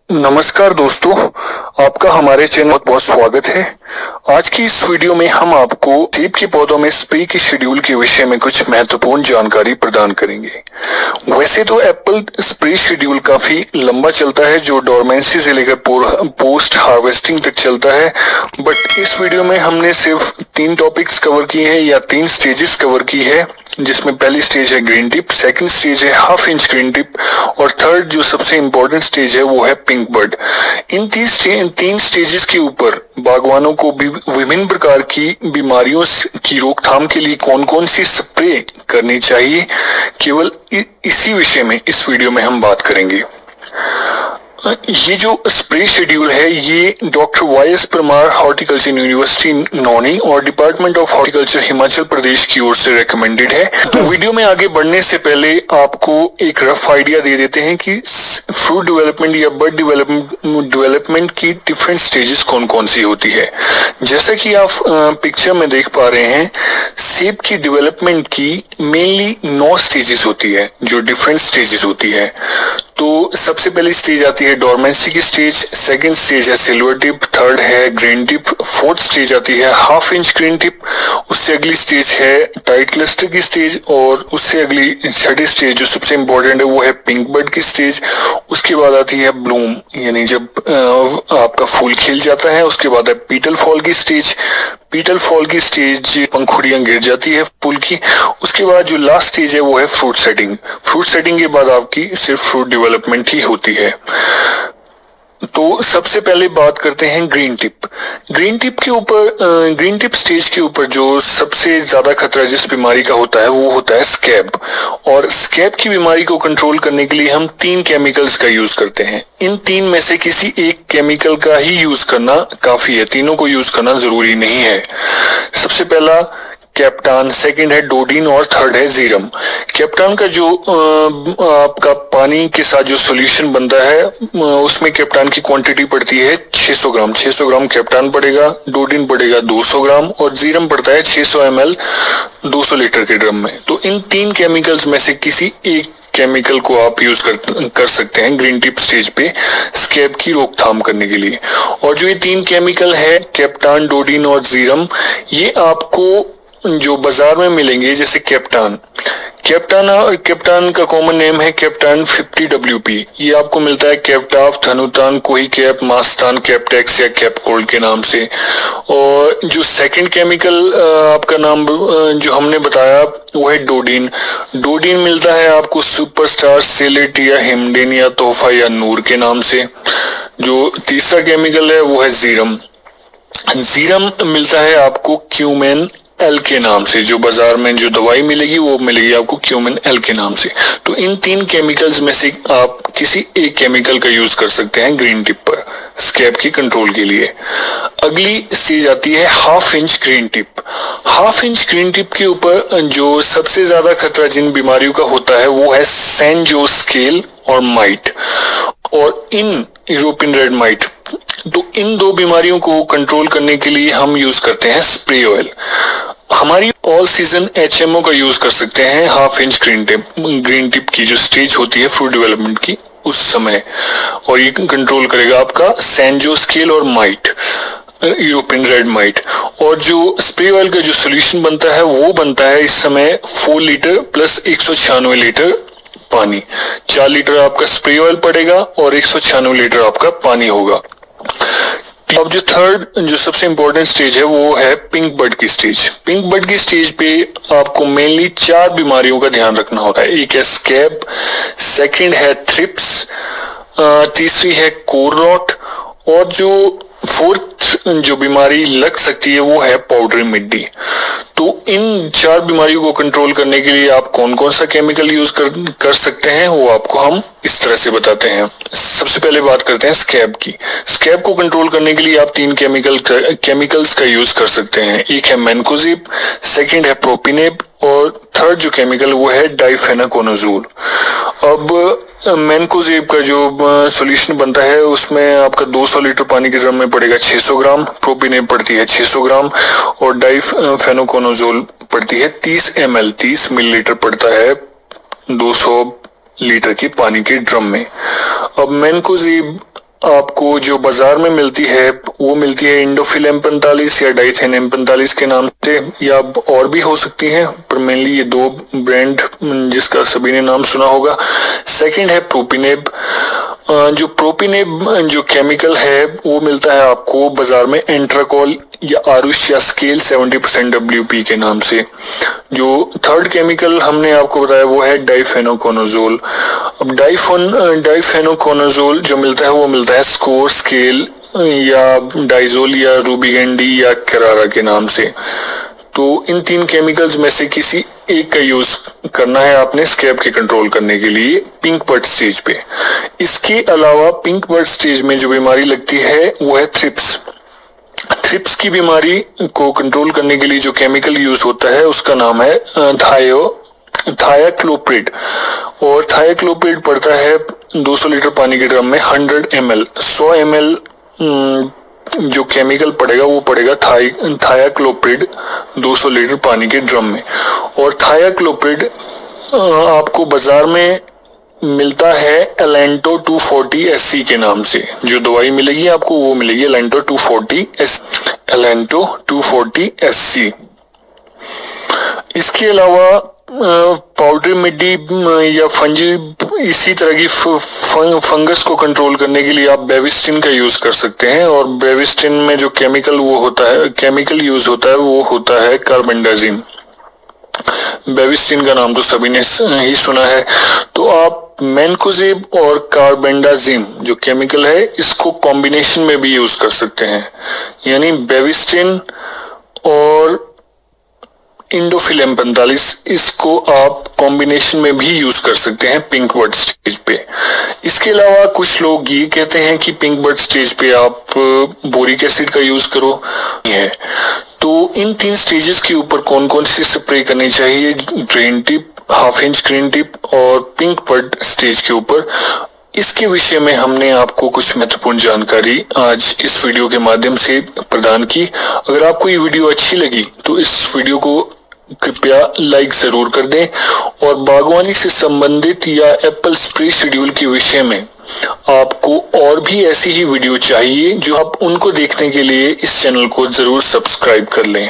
नमस्कार दोस्तों, आपका हमारे चैनल में बहुत स्वागत है। आज की इस वीडियो में हम आपको सेब के पौधों में स्प्रे के शेड्यूल के विषय में कुछ महत्वपूर्ण जानकारी प्रदान करेंगे। वैसे तो एप्पल स्प्रे शेड्यूल काफी लंबा चलता है, जो डोरमेंसी से लेकर पोस्ट हार्वेस्टिंग तक चलता है, बट इस वीडियो में हमने सिर्फ 3 टॉपिक्स कवर किए हैं या 3 स्टेजेस कवर की है, जिसमें पहली स्टेज है ग्रीन टिप, सेकंड स्टेज है हाफ इंच ग्रीन टिप और थर्ड जो सबसे इम्पोर्टेंट स्टेज है वो है पिंक बर्ड। इन 3 स्टेजेस के ऊपर बागवानों को भी विभिन्न प्रकार की बीमारियों की रोकथाम के लिए कौन कौन सी स्प्रे करनी चाहिए, केवल इसी विषय में इस वीडियो में हम बात करेंगे। ये जो स्प्रे शेड्यूल है ये डॉक्टर वाई.एस. परमार हॉर्टिकल्चर यूनिवर्सिटी नौनी और department of horticulture Himachal Pradesh की ओर से रेकमेंडेड है। तो वीडियो में आगे बढ़ने से पहले आपको एक रफ आइडिया दे देते हैं कि फ्रूट डेवलपमेंट या बर्ड डेवलपमेंट की डिफरेंट स्टेजेस कौन कौन सी होती है। जैसा कि आप पिक्चर में देख पा रहे हैं, सेब की डेवलपमेंट की मेनली 9 स्टेजेस होती है, जो डिफरेंट स्टेजेस होती है। तो सबसे पहली स्टेज आती है डोरमेंसी की स्टेज, सेकंड स्टेज है सिल्वर टिप, थर्ड है ग्रीन टिप, फोर्थ स्टेज आती है हाफ इंच ग्रीन टिप, उससे अगली स्टेज है टाइट क्लस्टर की स्टेज और उससे अगली छठी स्टेज जो सबसे इम्पोर्टेंट है वो है पिंक बर्ड की स्टेज। उसके बाद आती है ब्लूम, यानी जब आपका फूल खिल जाता है। उसके बाद है पीटल फॉल की स्टेज, पीटल फॉल की स्टेज पंखुड़ियां गिर जाती है फूल की। उसके बाद जो लास्ट स्टेज है वो है फ्रूट सेटिंग। फ्रूट सेटिंग के बाद आपकी सिर्फ फ्रूट डेवलपमेंट ही होती है। तो सबसे पहले बात करते हैं green tip. Green tip stage के ऊपर जो सबसे ज्यादा खतरा जिस बीमारी का होता है वो होता है स्कैब। और स्कैब की बीमारी को कंट्रोल करने के लिए हम 3 केमिकल्स का यूज करते हैं। इन 3 में से किसी एक केमिकल का ही यूज करना काफी है, तीनों को यूज करना जरूरी नहीं है। सबसे पहला कैप्टान, सेकंड है डोडीन और थर्ड है जीरम। कैप्टान का जो आपका पानी के साथ जो सॉल्यूशन बनता है उसमें कैप्टान की क्वांटिटी पड़ती है 600 ग्राम। 600 ग्राम कैप्टान पड़ेगा, डोडीन पड़ेगा 200 ग्राम और जीरम पड़ता है 600 ml 200 लीटर के ड्रम में। तो इन 3 केमिकल्स में से किसी एक केमिकल को आप यूज कर सकते हैं ग्रीन टिप स्टेज पे स्कैब की रोकथाम करने के लिए। और जो ये 3 केमिकल है कैप्टान, डोडीन और जीरम, ये आपको जो बाजार में मिलेंगे, जैसे कैप्टान का कॉमन नेम है कैप्टान 50WP। ये आपको मिलता है कैप्टाफ, धनुतान, कोही कैप, मास्तान, कैप्टेक्स या कैपकोल्ड के नाम से। और जो सेकंड केमिकल आपका नाम जो हमने बताया वो है डोडीन। डोडीन मिलता है आपको सुपरस्टार, सेलेट या हिमडेन या तोहफा या नूर के नाम से। जो तीसरा केमिकल है वो है जीरम। जीरम मिलता है आपको क्यूमेन एल के नाम से। जो बाजार में जो दवाई मिलेगी वो मिलेगी आपको क्यूमेन एल के नाम से। तो इन 3 केमिकल्स में से आप किसी एक केमिकल का यूज कर सकते हैं ग्रीन टिप पर स्कैब की कंट्रोल के लिए। अगली स्टेज आती है half inch green tip. Half inch green tip के ऊपर जो सबसे ज्यादा खतरा जिन बीमारियों का होता है वो है सैन जोस स्केल और माइट और इन यूरोपियन रेड माइट। तो इन 2 बीमारियों को कंट्रोल करने के लिए हम यूज करते हैं स्प्रे ऑयल। हमारी ऑल सीजन HMO का यूज कर सकते हैं हाफ इंच ग्रीन टिप की जो स्टेज होती है फ्रूट डेवलपमेंट की उस समय, और ये कंट्रोल करेगा आपका सैनजो स्केल और माइट, यूरोपियन रेड माइट। और जो स्प्रे ऑयल का जो सोल्यूशन बनता है वो बनता है इस समय 4 लीटर प्लस 196 लीटर पानी। 4 लीटर आपका स्प्रे ऑयल पड़ेगा और 196 लीटर आपका पानी होगा। अब जो थर्ड जो सबसे इंपॉर्टेंट स्टेज है वो है पिंक बर्ड की स्टेज। पिंक बर्ड की स्टेज पे आपको मेनली 4 बीमारियों का ध्यान रखना होता है। एक है स्कैब, सेकंड है थ्रिप्स, तीसरी है कोर रॉट और जो फोर्थ जो बीमारी लग सकती है वो है पाउडरी मिड्डी। तो इन 4 बीमारियों को कंट्रोल करने के लिए आप कौन कौन सा केमिकल यूज कर सकते हैं वो आपको हम इस तरह से बताते हैं। सबसे पहले बात करते हैं स्कैब की। स्कैब को कंट्रोल करने के लिए आप 3 केमिकल्स का यूज कर सकते हैं। एक है मैनकोजेब, सेकंड है प्रोपिनेब और थर्ड जो केमिकल वो है डाइफेनाकोनाजोल। अब मैनकोजेब का जो सॉल्यूशन बनता है उसमें आपका 200 लीटर पानी के ड्रम में पड़ेगा 600 ग्राम, प्रोपिनेब पड़ती है 600 ग्राम और डाइफेनाकोनाजोल पड़ती है 30 मिलीलीटर पड़ता है 200 लीटर की पानी के ड्रम में। अब मैनकोजेब आपको जो बाजार में मिलती है वो मिलती है इंडोफिल M45 या डाइथेन M45 के नाम से, या और भी हो सकती हैं, पर मेनली ये दो ब्रांड जिसका सभी ने नाम सुना होगा। सेकंड है प्रोपिनेब। जो प्रोपिनेब जो केमिकल है वो मिलता है आपको बाजार में एंट्राकोल या आरुष या स्केल 70% WP के नाम से। जो थर्ड केमिकल हमने आपको बताया वो है डाइफेनोकोनाजोल। अब डाइफेनोकोनाजोल जो मिलता है वो मिलता है स्कोर, स्केल या डाइजोल या रूबिगेंडी या करारा के नाम से। तो इन तीन केमिकल्स में से किसी एक का यूज करना है आपने स्कैब के कंट्रोल करने के लिए पिंक बर्ड स्टेज पे। इसके अलावा पिंक बर्ड स्टेज में जो बीमारी लगती है वो है थ्रिप्स की बीमारी को कंट्रोल करने के लिए जो केमिकल यूज होता है उसका नाम है थायाक्लोप्रिड। और थायाक्लोप्रिड पड़ता है 200 लीटर पानी के ड्रम में 100 ml। 100 ml जो केमिकल पड़ेगा वो पड़ेगा थायाक्लोप्रिड 200 लीटर पानी के ड्रम में। और थायाक्लोप्रिड आपको बाजार में मिलता है एलेंटो 240 SC के नाम से। जो दवाई मिलेगी आपको वो मिलेगी एलेंटो 240 SC। इसके अलावा पाउडर मिट्टी या फंजी इसी तरह की फंगस को कंट्रोल करने के लिए आप बेविस्टिन का यूज कर सकते हैं। और बेविस्टिन में जो केमिकल यूज होता है वो होता है कार्बेंडाजिम। बेविस्टिन का नाम तो सभी ने ही सुना है। तो आप मैनकोजेब और कार्बेंडाजिम जो केमिकल है इसको कॉम्बिनेशन में भी यूज कर सकते हैं, यानी बेविस्टिन और इंडोफिल M45 इसको आप कॉम्बिनेशन में भी यूज कर सकते हैं पिंक बर्ड स्टेज पे। इसके अलावा कुछ लोग ये कहते हैं कि पिंक बर्ड स्टेज पे आप बोरिक एसिड का यूज करो है। तो इन तीन स्टेजेस के ऊपर कौन कौन सी स्प्रे करनी चाहिए, green tip, half inch green tip और पिंक बर्ड स्टेज के ऊपर, इसके विषय में हमने आपको कुछ महत्वपूर्ण जानकारी आज इस वीडियो के माध्यम से प्रदान की। अगर आपको ये वीडियो अच्छी लगी तो इस वीडियो को कृपया लाइक जरूर कर दें। और बागवानी से संबंधित या एप्पल स्प्रे शेड्यूल के विषय में आपको और भी ऐसी ही वीडियो चाहिए जो आप उनको देखने के लिए इस चैनल को जरूर सब्सक्राइब कर लें।